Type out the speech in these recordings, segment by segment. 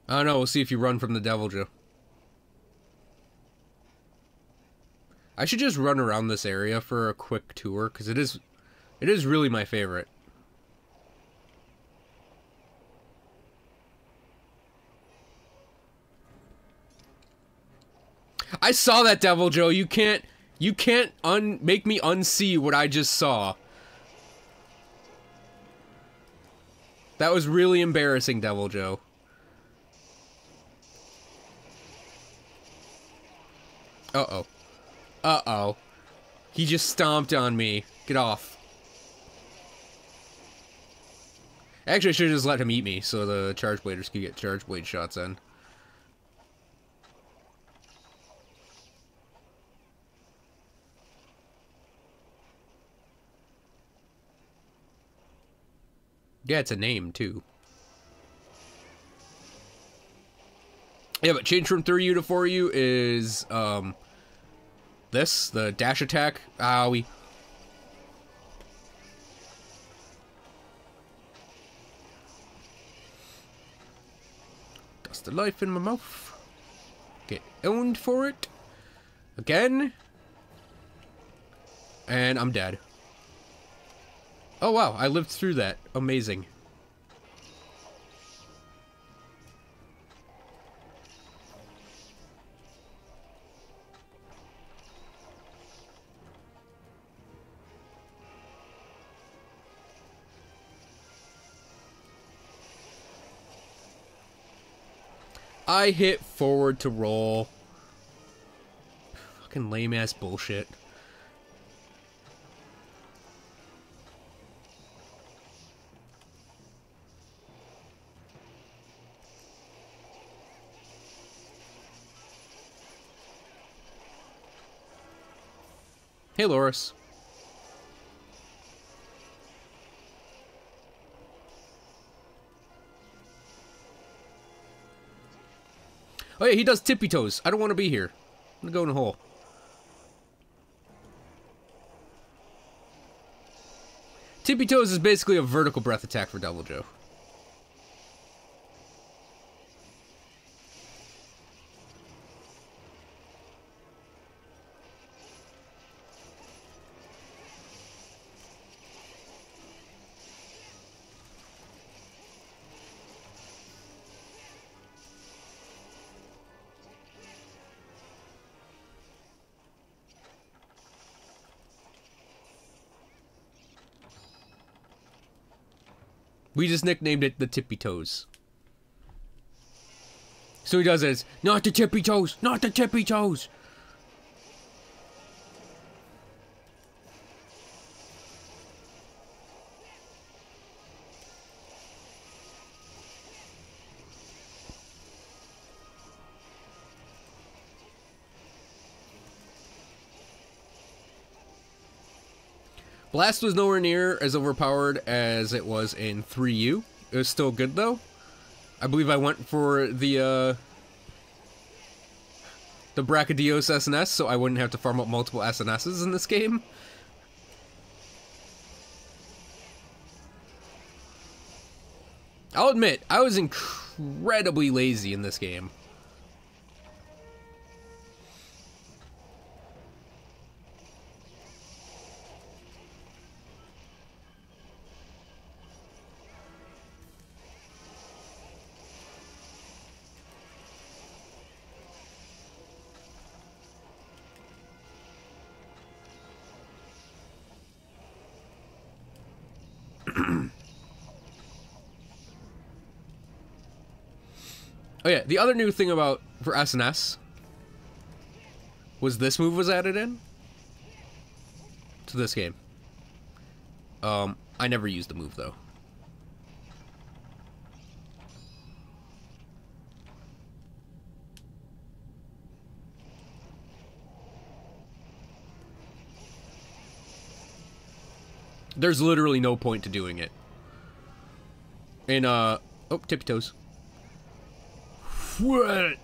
I don't know, we'll see if you run from the Deviljho. I should just run around this area for a quick tour, because it is really my favorite. I saw that, Deviljho. You can't make me unsee what I just saw. That was really embarrassing, Deviljho. Uh-oh. Uh-oh. He just stomped on me. Get off. Actually, I should have just let him eat me so the charge bladers could get charge blade shots in. Yeah, it's a name, too. Yeah, but change from 3U to 4U is, this, the dash attack. Owie. Dust the life in my mouth. Get owned for it. Again. And I'm dead. Oh wow, I lived through that. Amazing. I hit forward to roll. Fucking lame ass bullshit. Hey, Loris. Oh yeah, he does tippy toes. I don't want to be here. I'm gonna go in a hole. Tippy toes is basically a vertical breath attack for Deviljho. We just nicknamed it the Tippy Toes. So he does it. It's, not the Tippy Toes! Not the Tippy Toes! Blast was nowhere near as overpowered as it was in 3U. It was still good, though. I believe I went for the Brachydios SNS, so I wouldn't have to farm up multiple SNSs in this game. I'll admit, I was incredibly lazy in this game. Oh yeah, the other new thing for SNS was this move was added in to this game. I never used the move though. There's literally no point to doing it. And oh, tippy toes. What?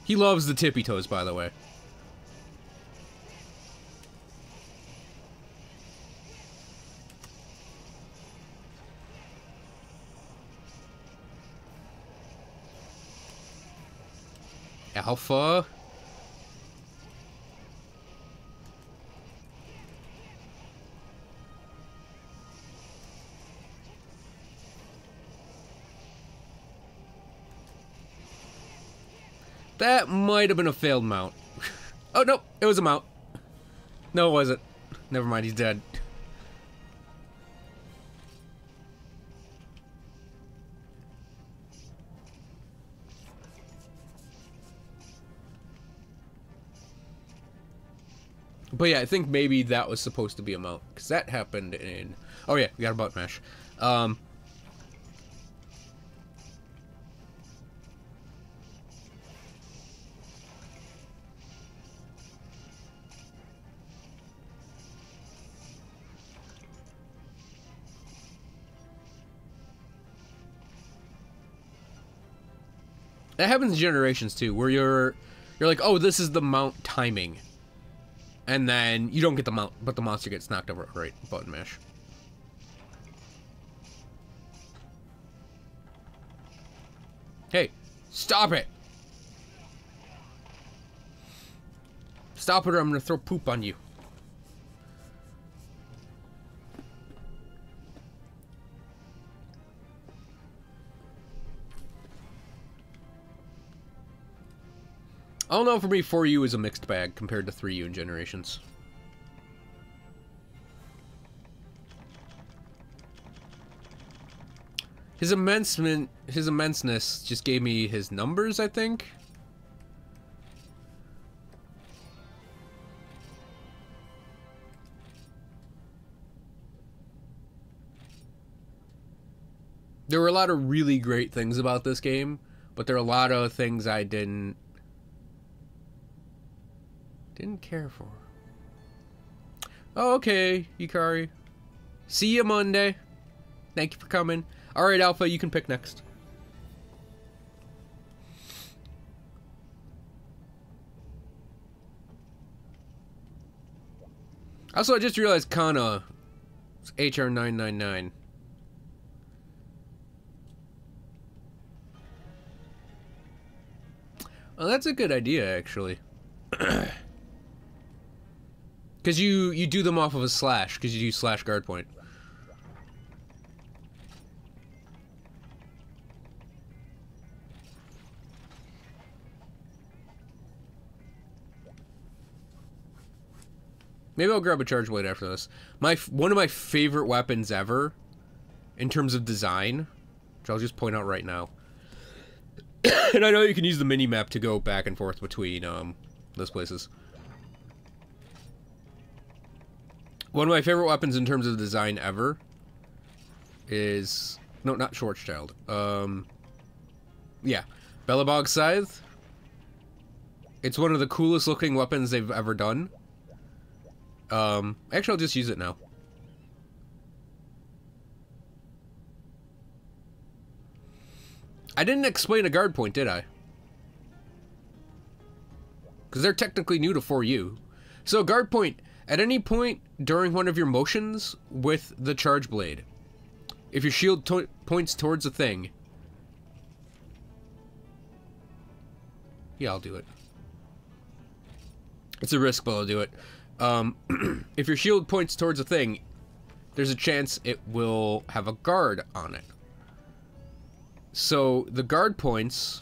He loves the tippy toes, by the way. Alpha. That might have been a failed mount. Oh, no, it was a mount. No, it wasn't. Never mind, he's dead. But yeah, I think maybe that was supposed to be a mount, because that happened in... Oh yeah, we got a butt mash. That happens in Generations too, where you're like, oh, this is the mount timing. And then you don't get the mount, but the monster gets knocked over. Right, button mash. Hey, stop it! Stop it or I'm gonna throw poop on you. I don't know, for me, 4U is a mixed bag compared to 3U in Generations. His immenseness just gave me his numbers, I think. There were a lot of really great things about this game, but there are a lot of things I didn't care for. Oh, okay, Yukari. See you Monday. Thank you for coming. Alright, Alpha, you can pick next. Also, I just realized Kana is HR999. Well, that's a good idea, actually. Because you do them off of a slash, because you do slash guard point. Maybe I'll grab a charge blade after this. One of my favorite weapons ever, in terms of design, which I'll just point out right now. And I know you can use the mini-map to go back and forth between those places. One of my favorite weapons in terms of design ever is... No, not Schwarzschild. Yeah. Bellabog Scythe. It's one of the coolest looking weapons they've ever done. Actually, I'll just use it now. I didn't explain a guard point, did I? Because they're technically new to 4U. So, guard point, at any point during one of your motions with the charge blade, if your shield points towards a thing... Yeah, I'll do it. It's a risk, but I'll do it. If your shield points towards a thing, there's a chance it will have a guard on it. So, the guard points...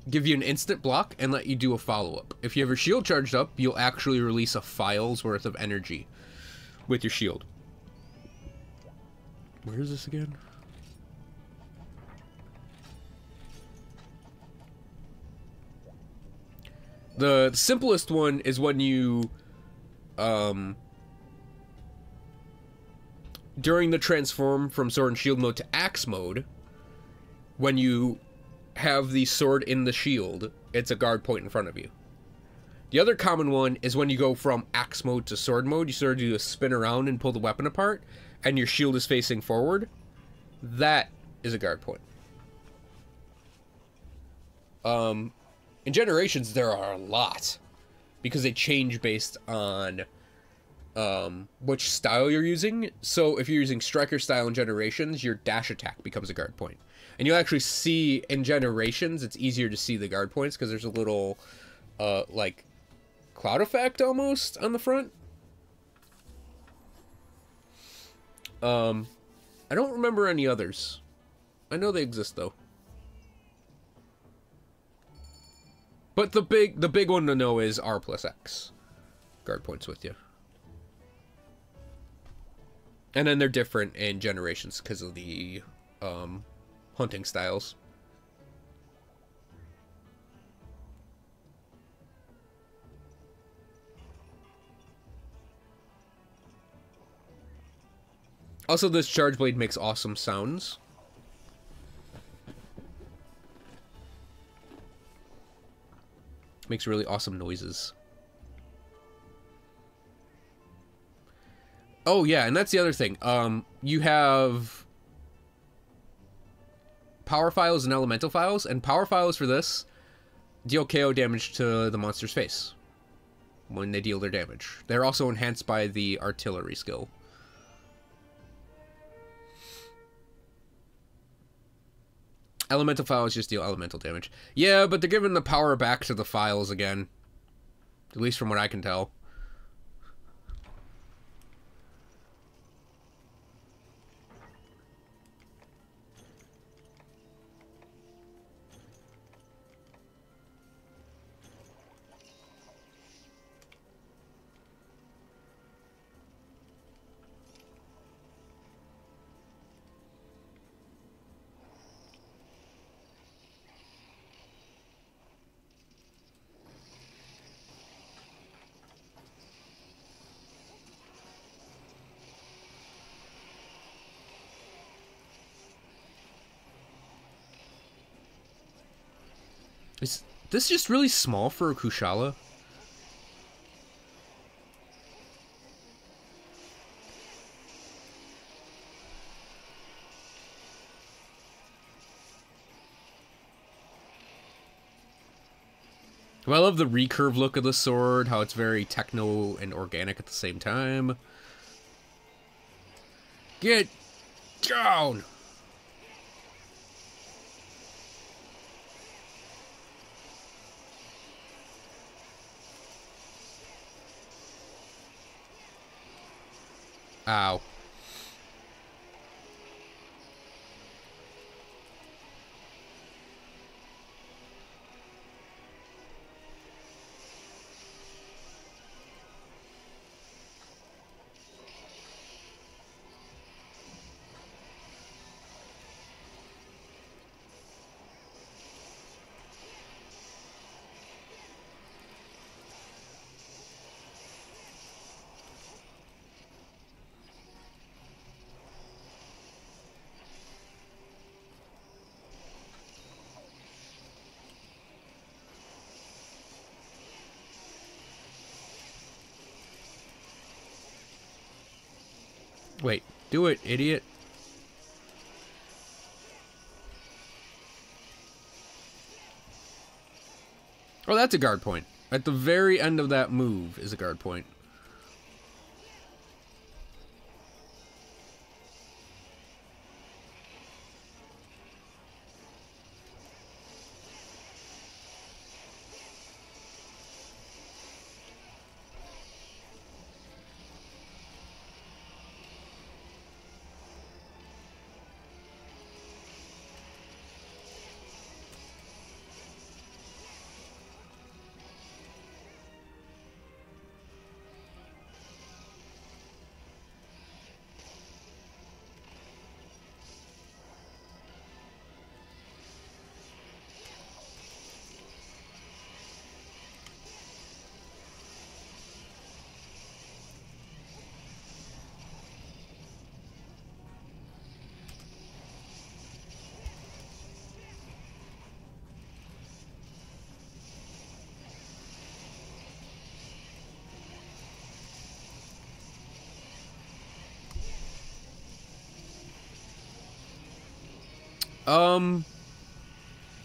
give you an instant block and let you do a follow-up. If you have your shield charged up, you'll actually release a file's worth of energy with your shield. Where is this again? The simplest one is when you, during the transform from sword and shield mode to axe mode, when you have the sword in the shield, it's a guard point in front of you. The other common one is when you go from axe mode to sword mode, you sort of do a spin around and pull the weapon apart, and your shield is facing forward. That is a guard point. In Generations, there are a lot, because they change based on which style you're using. So if you're using Striker style in Generations, your dash attack becomes a guard point. And you'll actually see in Generations, it's easier to see the guard points because there's a little, like, cloud effect almost on the front. I don't remember any others. I know they exist though. But the big one to know is R+X. Guard points with you. And then they're different in Generations because of the hunting styles. Also, this Charge Blade makes awesome sounds. Makes really awesome noises. Oh, yeah, and that's the other thing. You have power files and elemental files, and power files for this deal KO damage to the monster's face when they deal their damage. They're also enhanced by the artillery skill. Elemental files just deal elemental damage. Yeah, but they're giving the power back to the files again. At least from what I can tell. Is this just really small for a Kushala? Well, I love the recurve look of the sword, how it's very techno and organic at the same time. Get down! Ow. Wait, do it, idiot. Oh, that's a guard point. At the very end of that move is a guard point.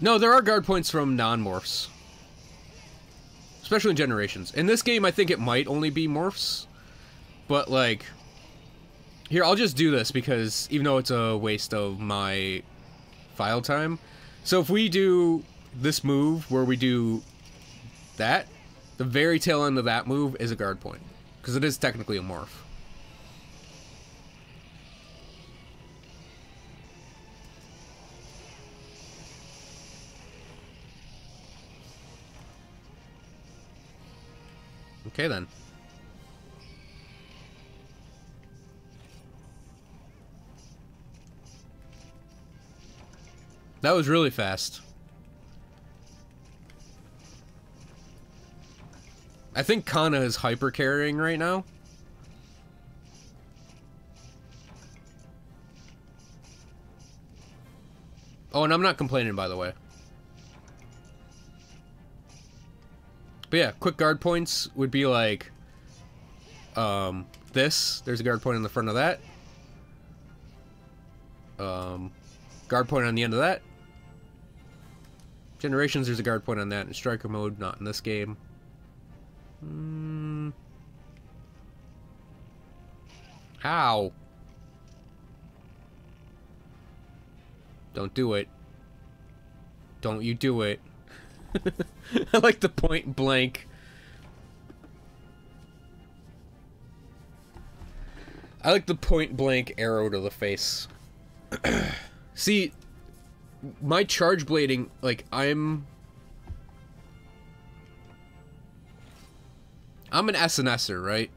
No, there are guard points from non-morphs. Especially in Generations. In this game, I think it might only be morphs. But, like... Here, I'll just do this, because even though it's a waste of my file time... So if we do this move, where we do that, the very tail end of that move is a guard point. Because it is technically a morph. Okay, then. That was really fast. I think Kana is hyper carrying right now. Oh, and I'm not complaining, by the way. But yeah, quick guard points would be like, this. There's a guard point on the front of that. Guard point on the end of that. Generations, there's a guard point on that. In striker mode, not in this game. How? Don't do it. Don't you do it. I like the point blank. I like the point blank arrow to the face. See, my charge blading, like, I'm an SNSer, right?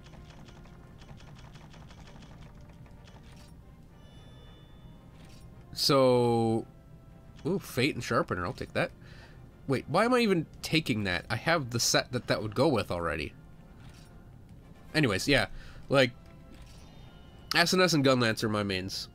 So, ooh, Fate and Sharpener, I'll take that. Wait, why am I even taking that? I have the set that would go with already. Anyways, yeah, like, SNS and Gunlance are my mains.